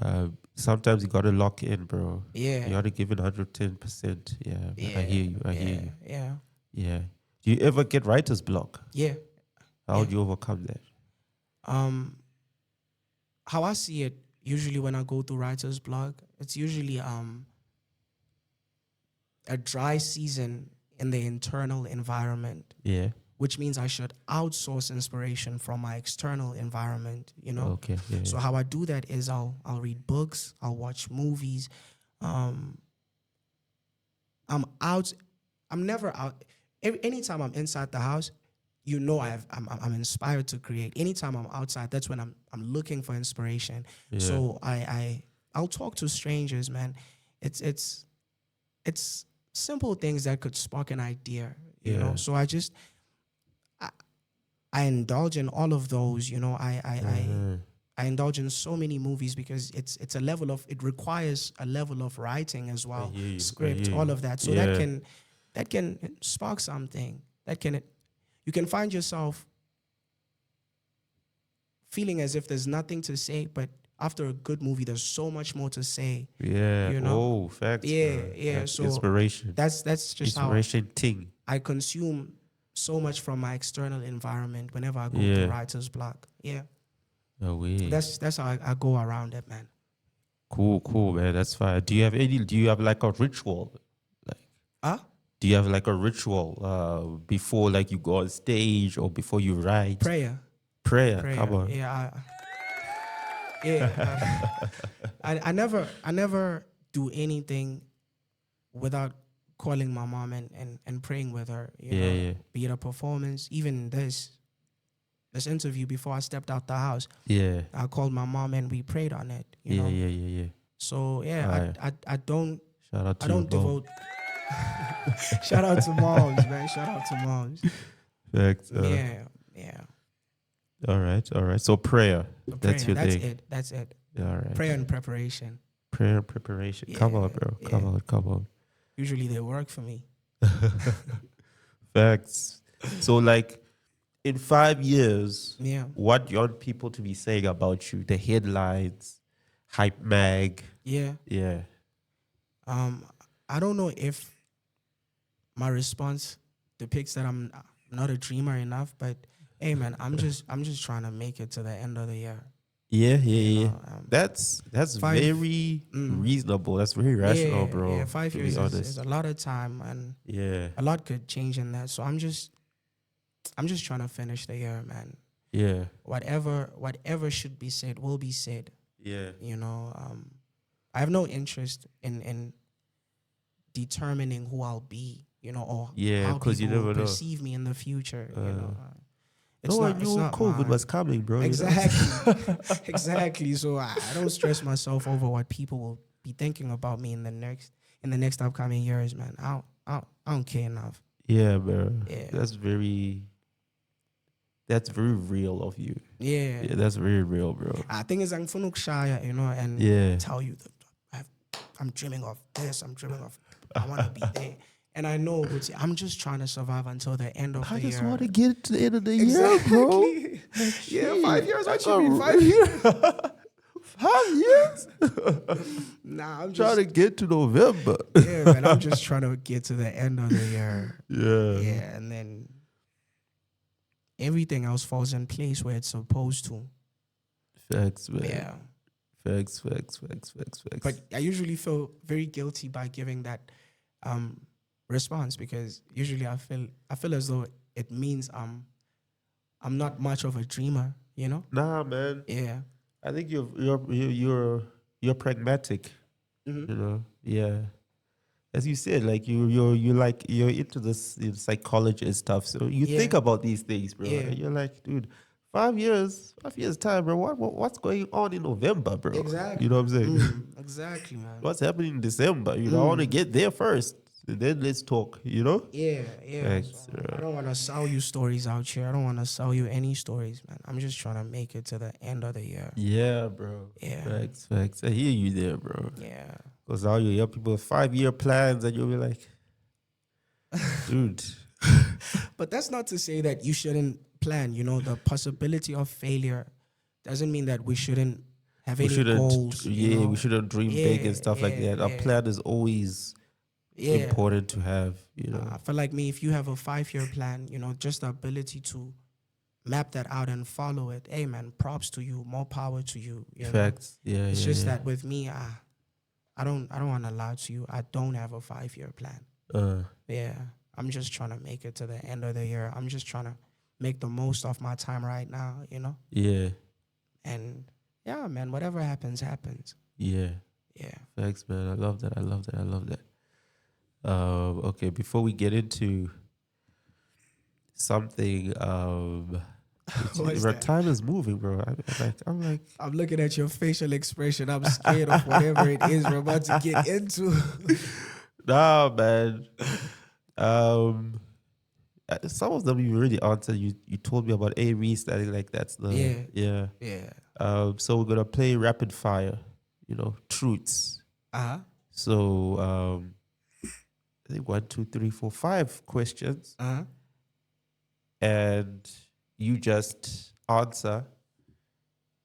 Like, sometimes you gotta lock in, bro. Yeah. You gotta give it 110%. Yeah. Yeah. I hear you. I hear you. Yeah. Yeah. Do you ever get writer's block? Yeah. How do you overcome that? How I see it, usually when I go through writer's block, it's usually a dry season in the internal environment. Yeah. Which means I should outsource inspiration from my external environment, Okay. Yeah, So how I do that is I'll read books, I'll watch movies. I'm never out. Anytime I'm inside the house, I'm inspired to create. Anytime I'm outside, that's when I'm looking for inspiration. Yeah. So I'll talk to strangers, man. It's simple things that could spark an idea, you know. So I indulge in all of those, I indulge in so many movies because it requires a level of writing as well, script, all of that. So that can spark something. You can find yourself feeling as if there's nothing to say, but after a good movie, there's so much more to say. Yeah. Oh, facts. Yeah. That's so inspiration. That's just inspiration thing. I consume so much from my external environment whenever I go to writer's block. Yeah. No way. That's how I go around it, man. Cool, man. That's fine. Do you have like a ritual? Do you have like a ritual before like you go on stage or before you write? Prayer. Come on. I never do anything without calling my mom and praying with her. You know? Be it a performance, even this interview before I stepped out the house. Yeah. I called my mom and we prayed on it. You know? Yeah. So I don't devote. Shout out to moms, man. Shout out to moms. Facts. Yeah. All right. So prayer. That's your thing. That's it. All right. Prayer and preparation. Yeah. Come on, bro. Come on. Usually they work for me. Facts. So like in 5 years, Yeah. what do you want people to be saying about you? The headlines, hype mag. Yeah. Yeah. I don't know if my response depicts that I'm not a dreamer enough, but hey man, I'm just trying to make it to the end of the year. Yeah. You know, That's very reasonable. That's very rational, bro. Yeah, 5 to years be honest. is a lot of time, and Yeah. a lot could change in that. So I'm just trying to finish the year, man. Yeah. Whatever should be said will be said. Yeah. You know, I have no interest in determining who I'll be, you know, or Yeah, how 'cause you people will never know. perceive me in the future. You know, No one knew COVID was coming, bro. Exactly, exactly. So I don't stress myself over what people will be thinking about me in the next upcoming years, man. I don't care enough. Yeah, bro. Yeah. That's very real of you. Yeah, Yeah, that's very real, bro. I think it's shy, you know, and Yeah. tell you that I'm dreaming of this. I'm dreaming of. I want to be there. And I know, but I'm just trying to survive until the end of the year. I just want to get to the end of the year, bro. Yeah, 5 years. What you mean 5 years? 5 years? Nah, I'm Trying just to get to November. yeah, man. I'm just trying to get to the end of the year. Yeah. Yeah, and then everything else falls in place where it's supposed to. Facts, man. Yeah. Facts. But I usually feel very guilty by giving that response, because usually I feel as though it means I'm not much of a dreamer, you know? Nah, man. Yeah. I think you're pragmatic. Mhm. You know, yeah. As you said, like you're into this psychology and stuff. So you Yeah. think about these things, bro. Yeah. And you're like, dude, 5 years time, bro. What's going on in November, bro? Exactly. You know what I'm saying? Exactly, man. What's happening in December? You know, I want to get there first, and then let's talk. You know? Yeah. Thanks, So I don't want to sell you stories out here. I don't want to sell you any stories, man. I'm just trying to make it to the end of the year. Yeah, bro. Yeah. Facts. I hear you there, bro. Yeah. Because now you hear people 5-year plans, and you'll be like, dude. But that's not to say that you shouldn't plan. You know, the possibility of failure doesn't mean that we shouldn't have We any shouldn't, goals. you know? we shouldn't dream big and stuff like that. A yeah. plan is always important to have, you know. I feel like me, if you have a 5-year plan, you know, just the ability to map that out and follow it. Hey, man, props to you. More power to you. You know? Facts. Yeah. It's just that with me, I don't want to lie to you. I don't have a 5-year plan. Yeah, I'm just trying to make it to the end of the year. I'm just trying to make the most of my time right now, you know? Yeah. And yeah, man, whatever happens, happens. Yeah. Yeah. Facts, man. I love that. Okay, before we get into something, time is moving, bro. I'm like, I'm looking at your facial expression. I'm scared of whatever it is we're about to get into. nah, man. Some of them you already answered. You told me about A-Reece. I think like that's the Yeah. So we're gonna play rapid fire. You know, truths. So I think 1, 2, 3, 4, 5 questions, and you just answer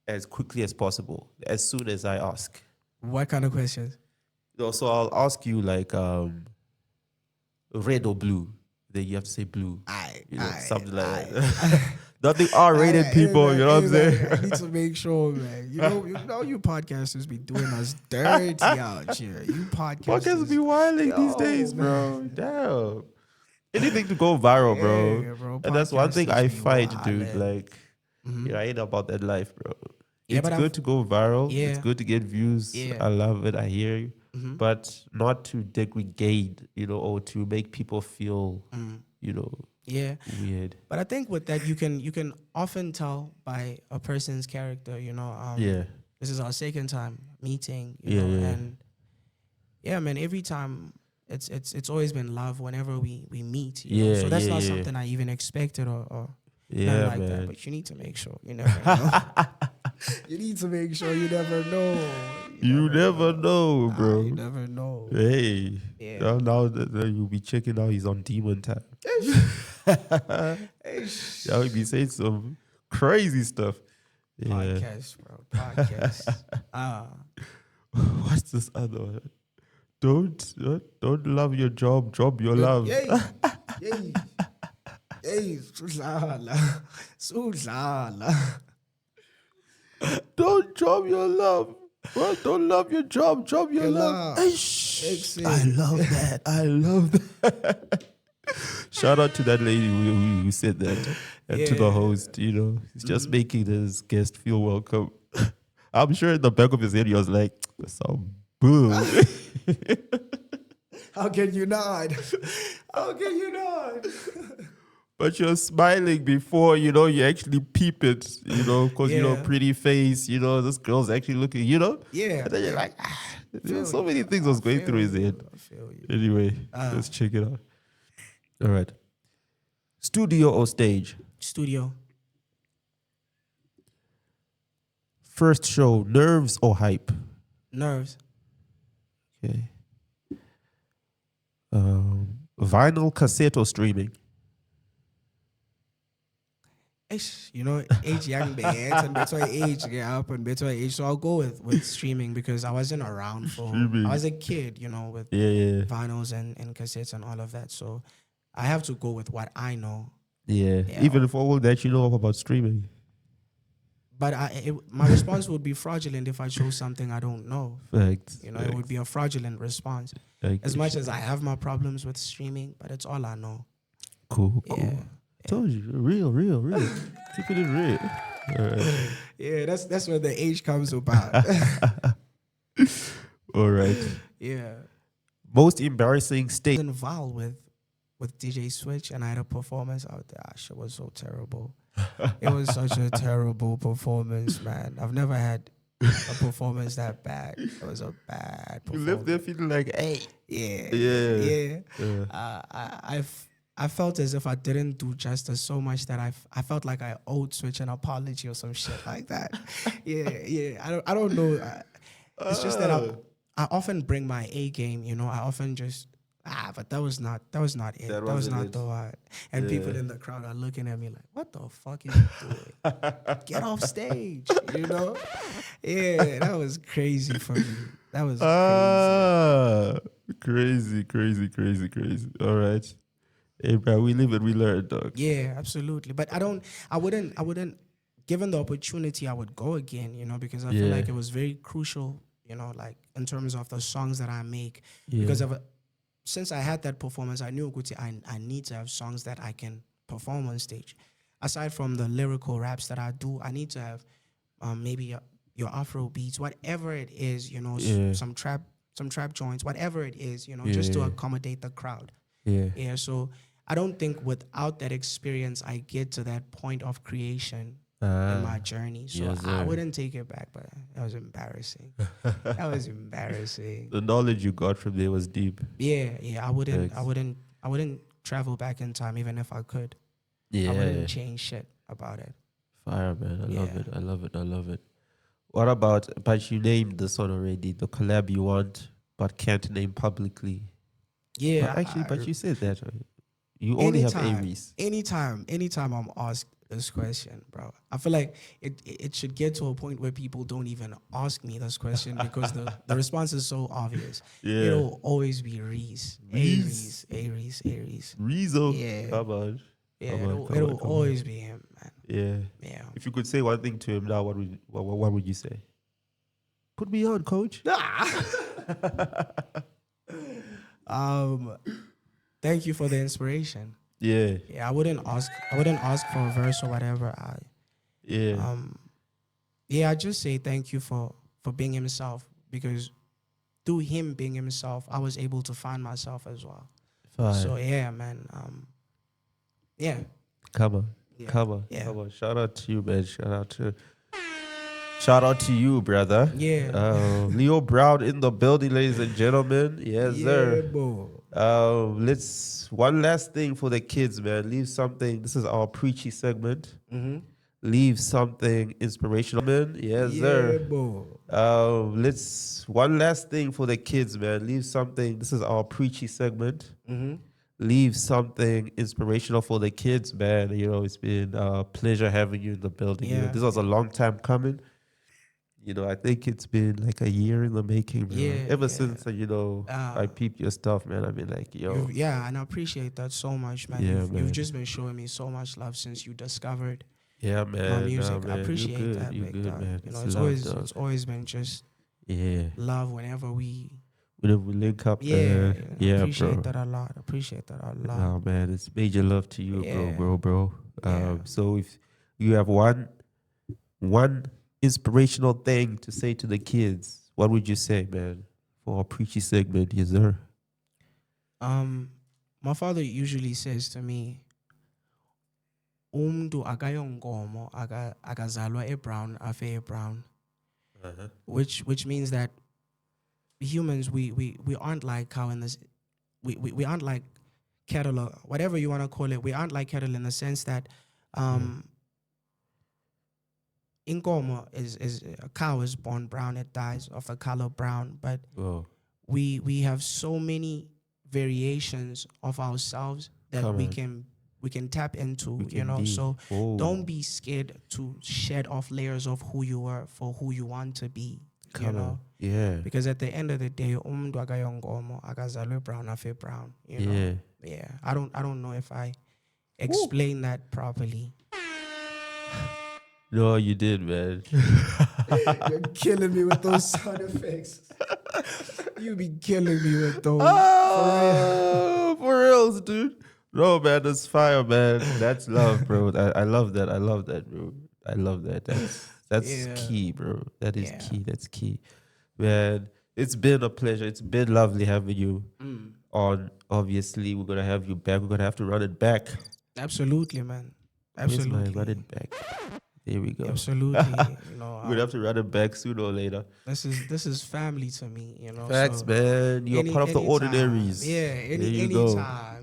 as quickly as possible, as soon as I ask. What kind of questions? So I'll ask you like red or blue. Then you have to say blue. Something like that. Nothing R-rated, people. You know what I'm saying? I need to make sure, man. You know, you podcasters be doing us dirty out here. You Podcasts be wilding these days, bro. Damn. Anything to go viral, bro. Yeah, bro. And that's one thing Podcasters I be fight, dude. wildin'. Like, I ain't about that life, bro. Yeah, It's but good to go viral. Yeah. It's good to get views. Yeah. I love it. I hear you. But not to degrade, you know, or to make people feel, you know, weird. But I think with that, you can often tell by a person's character, you know. This is our second time meeting, you know, and yeah, man, every time it's always been love whenever we meet. You know? So that's not something I even expected or nothing like that. But you need to make sure you never know. You need to make sure you never know. You never know, bro. You never know. Hey. Yeah. Now that you'll be checking out, he's on demon time. Y'all be saying some crazy stuff. Yeah. Podcast, bro. Podcast. What's this other one? Don't love your job, job your love. Yay. Yay. Yay. Sudlala. Sudlala. Don't job your love. Well, don't love your job, job your love. I love that. I love that. Shout out to that lady who said that. And to the host, he's just making this guest feel welcome. I'm sure in the back of his head he was like, some bull. How can you not? How can you not? But you're smiling before, you actually peep it, because, pretty face, this girl's actually looking, Yeah. And then you're like, so many things was going through his head. I feel you. Anyway, let's check it out. All right. Studio or stage? Studio. First show, nerves or hype? Nerves. Okay. Vinyl, cassette or streaming? Age young man, and better age get up and better age. So I'll go with streaming because I wasn't around for. Streaming. I was a kid, with Yeah. vinyls and cassettes and all of that. So I have to go with what I know. Yeah. Even for all that you know about streaming. But my response would be fraudulent if I chose something I don't know. Facts. It would be a fraudulent response. As much as I have my problems with streaming, but it's all I know. Cool. Yeah. Told you, real. Keeping it real. All right. Yeah, that's where the age comes about. All right. Yeah. Most embarrassing state. Involved with DJ Switch, and I had a performance out there. Shit was so terrible. It was such a terrible performance, man. I've never had a performance that bad. It was a bad performance. You left there feeling like, hey. Yeah. I felt as if I didn't do justice so much that I felt like I owed Switch an apology or some shit like that. Yeah. I don't know. It's just that I often bring my A game. I often just but that was not it. That was not the one. And people in the crowd are looking at me like, what the fuck is you doing? Get off stage, Yeah, that was crazy for me. That was crazy. All right. Hey, bro, we live and we learn, dog. Yeah, absolutely. But I wouldn't, given the opportunity, I would go again, because I feel like it was very crucial, like in terms of the songs that I make. Because since I had that performance, I knew I need to have songs that I can perform on stage. Aside from the lyrical raps that I do, I need to have maybe your Afro beats, whatever it is, some trap joints, whatever it is, just to accommodate the crowd. Yeah. So I don't think without that experience, I get to that point of creation in my journey. So I wouldn't take it back, but that was embarrassing. The knowledge you got from there was deep. Yeah. I wouldn't travel back in time even if I could. Yeah. I wouldn't change shit about it. Fire, man. I love it. What about, but you named this one already, the collab you want, but can't name publicly. Yeah. But you said that, right? You only have A-Reece. Anytime I'm asked this question, bro, I feel like it should get to a point where people don't even ask me this question because the response is so obvious. Yeah. It'll always be Reece. A-Reece. Reezo. Yeah. Come on. Yeah, it'll always be him, man. Yeah. If you could say one thing to him now, what would you say? Put me on, coach. Thank you for the inspiration. Yeah. I wouldn't ask for a verse or whatever. I just say thank you for being himself, because through him being himself, I was able to find myself as well. Fine. So man. Come on. Shout out to you, man. Shout out to you, brother. Yeah. Leo Brown in the building, ladies and gentlemen. Yes, sir. Boy. One last thing for the kids, man. Leave something. This is our preachy segment. Mm-hmm. Leave something inspirational, man. Yes, sir. Boy. One last thing for the kids, man. Leave something. This is our preachy segment. Mm-hmm. leave something inspirational for the kids, man. It's been a pleasure having you in the building. Yeah. This was a long time coming. I think it's been like a year in the making, bro. Yeah, Ever yeah. since, I peeped your stuff, man. I've been like, yo. Yeah, and I appreciate that so much, man. Yeah, You've man. just been showing me so much love since you discovered Yeah, man. my music. Nah, I man. appreciate You good, that, you big good, dog. man. It's always been just love whenever we Whenever we link up, yeah, man. I appreciate bro. that a lot. Appreciate that a lot. Oh, man. It's major love to you, Yeah. bro. Yeah. So if you have one inspirational thing to say to the kids, what would you say, man, for our preachy segment? Yes, sir. My father usually says to me, umntu akayonkomo akazalwa ebrown afe ebrown. Which means that humans we aren't like cow in this we aren't like cattle or whatever you want to call it. We aren't like cattle in the sense that inkomo is a cow is born brown, it dies of the color brown, but we have so many variations of ourselves that we can tap into, so don't be scared to shed off layers of who you are for who you want to be. Yeah. Because at the end of the day, umntu akayonkomo akazalwe brown afe brown. Yeah. I don't know if I explained that properly. No, you did, man. You're killing me with those sound effects. You be killing me with those. For reals, dude. No, man, that's fire, man. That's love, bro. I love that. I love that, bro. I love that. That's key, bro. That is key. That's key. Man, it's been a pleasure. It's been lovely having you on. Obviously, we're going to have you back. We're going to have to run it back. Absolutely, man. Absolutely. Where's my run it back? There we go. Absolutely. We're going to have to run it back sooner or later. This is family to me, Facts, so man. You're part of the ordinaries. Yeah,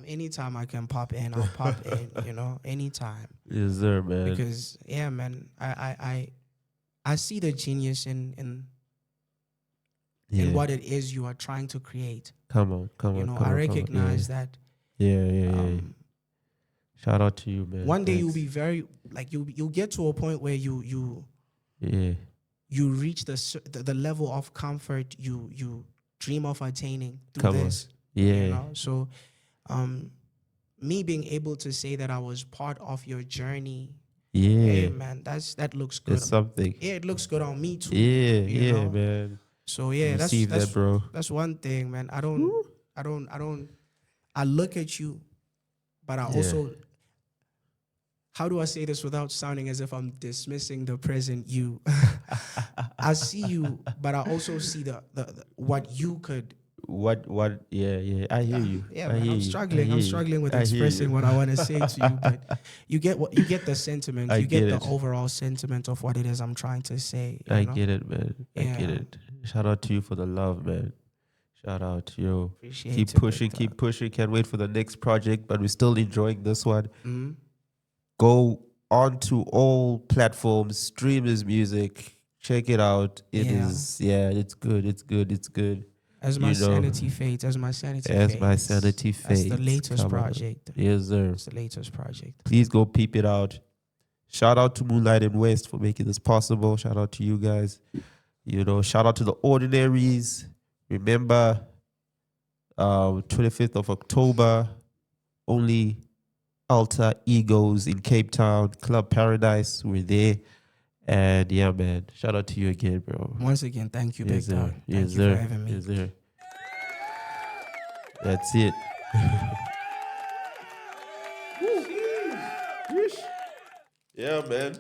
anytime I can pop in, I'll pop in, anytime. Yes, sir, man. Because, yeah, man, I see the genius in what it is you are trying to create. Come on. I recognize that. Yeah. Shout out to you, man. One day you'll be very you'll get to a point where you reach the level of comfort you dream of attaining through this. Yeah. So, me being able to say that I was part of your journey. Yeah. Hey, man, that looks good. It's something. Yeah, it looks good on me too. Yeah, man. So yeah, that's bro. That's one thing, man. I look at you, but I also, how do I say this without sounding as if I'm dismissing the present you? I see you, but I also see the what you could. What? Yeah. I hear you. Yeah, man, I'm struggling with expressing what I want to say to you, but you get the sentiment. You get the overall sentiment of what it is I'm trying to say. I get it, man. Yeah. I get it. Shout out to you for the love, man. Shout out, yo. Appreciate keep pushing. Can't wait for the next project, but we're still enjoying this one. Mm-hmm. Go on to all platforms, stream his music, check it out. It's good. As my sanity fades. As my sanity fades. That's the latest project. Yes, sir. It's the latest project. Please go peep it out. Shout out to Moonlight and West for making this possible. Shout out to you guys. Shout out to the Ordinaries. Remember, 25th of October, only Alter Egos in Cape Town, Club Paradise. We're there. And yeah, man, shout out to you again, bro. Once again, thank you, big dog. Thank you for having me. Yes, sir. That's it. Yeah, man.